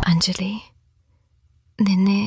అంజలి నిన్నే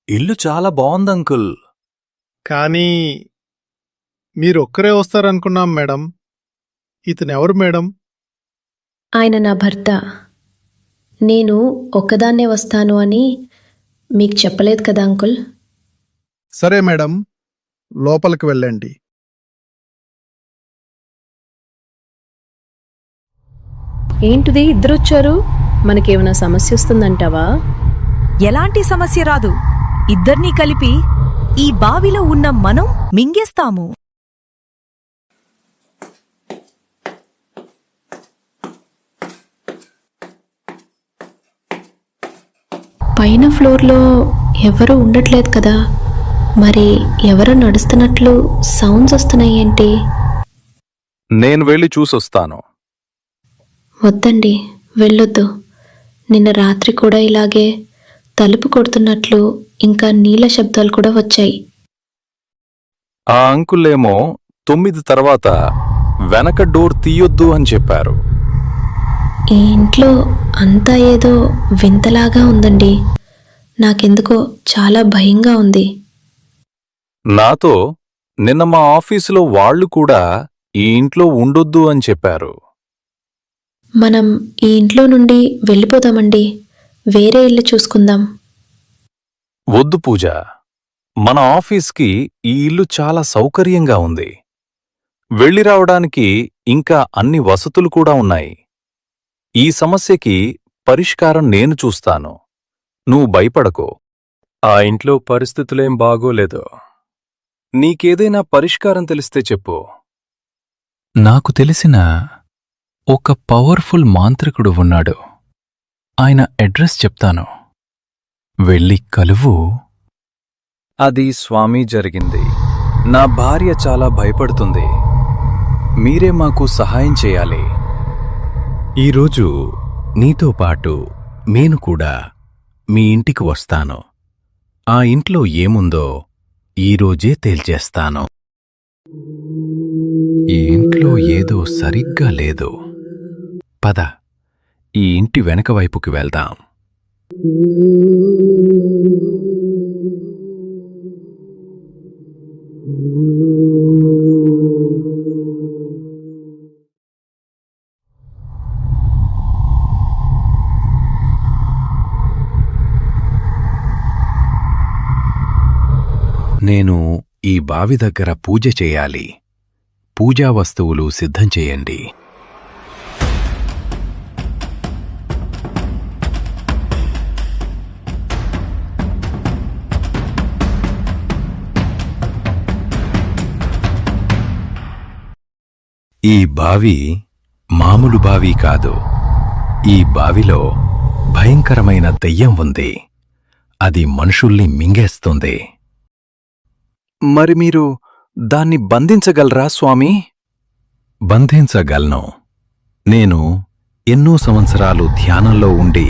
ఇల్లు చాలా బాగుంది అంకుల్. కానీ మీరొక్కరే వస్తారనుకున్నాం మేడం. ఇతనెవరు మేడం? ఆయన నా భర్త. నేను ఒక్కదాన్నే వస్తాను అని మీకు చెప్పలేదు కదా అంకుల్. సరే మేడం, లోపలికి వెళ్ళండి. ఏంటిది ఇద్దరొచ్చారు? మనకేమైనా సమస్య వస్తుందంటావా? ఎలాంటి సమస్య రాదు. ఇద్దర్నీ కలిపి ఈ బావిలో ఉన్న మనం మింగేస్తాము. పైన ఫ్లోర్లో ఎవరూ ఉండట్లేదు కదా, మరి ఎవరో నడుస్తున్నట్లు సౌండ్స్ వస్తున్నాయేంటి? నేను వెళ్ళి చూసొస్తాను. వద్దండి, వెళ్ళొద్దు. నిన్న రాత్రి కూడా ఇలాగే తలుపు కొడుతున్నట్లు ఇంకా నీళ్ల శబ్దాలు కూడా వచ్చాయి. ఆ అంకులేమో 9 తర్వాత వెనక డోర్ తీయొద్దు అని చెప్పారు. ఈ ఇంట్లో అంతా ఏదో వింతలాగా ఉందండి. నాకెందుకో చాలా భయంగా ఉంది. నాతో నిన్న మా ఆఫీసులో వాళ్లు కూడా ఈ ఇంట్లో ఉండొద్దు అని చెప్పారు. మనం ఈ ఇంట్లో నుండి వెళ్ళిపోదామండి. వేరే ఇల్లు చూసుకుందాం. వద్దు పూజ, మన ఆఫీస్కి ఈ ఇల్లు చాలా సౌకర్యంగా ఉంది. వెళ్ళి రావడానికి ఇంకా అన్ని వసతులు కూడా ఉన్నాయి. ఈ సమస్యకి పరిష్కారం నేను చూస్తాను. నువ్వు భయపడకో. ఆ ఇంట్లో పరిస్థితులేం బాగోలేదు. నీకేదైనా పరిష్కారం తెలిస్తే చెప్పు. నాకు తెలిసిన ఒక పవర్ఫుల్ మాంత్రికుడు ఉన్నాడు. ఆయన అడ్రస్ చెప్తాను. వెళ్ళి కలువు. అది స్వామీ జరిగింది. నా భార్య చాలా భయపడుతుంది. మీరే మాకు సహాయం చేయాలి. ఈరోజు నీతో పాటు నేను కూడా మీ ఇంటికి వస్తాను. ఆ ఇంట్లో ఏముందో ఈరోజే తేల్చేస్తాను. ఈ ఇంట్లో ఏదో సరిగ్గా లేదు. పద, ఈ ఇంటి వెనక వైపుకి వెళ్దాం. నేను ఈ బావి దగ్గర పూజ చేయాలి. పూజా వస్తువులు సిద్ధం చేయండి. ఈ బావి మామూలు బావి కాదు. ఈ బావిలో భయంకరమైన దెయ్యం ఉంది. అది మనుషుల్ని మింగేస్తుంది. మరి మీరు దాన్ని బంధించగలరా స్వామీ? బంధించగలను. నేను ఎన్నో సంవత్సరాలు ధ్యానంలో ఉండి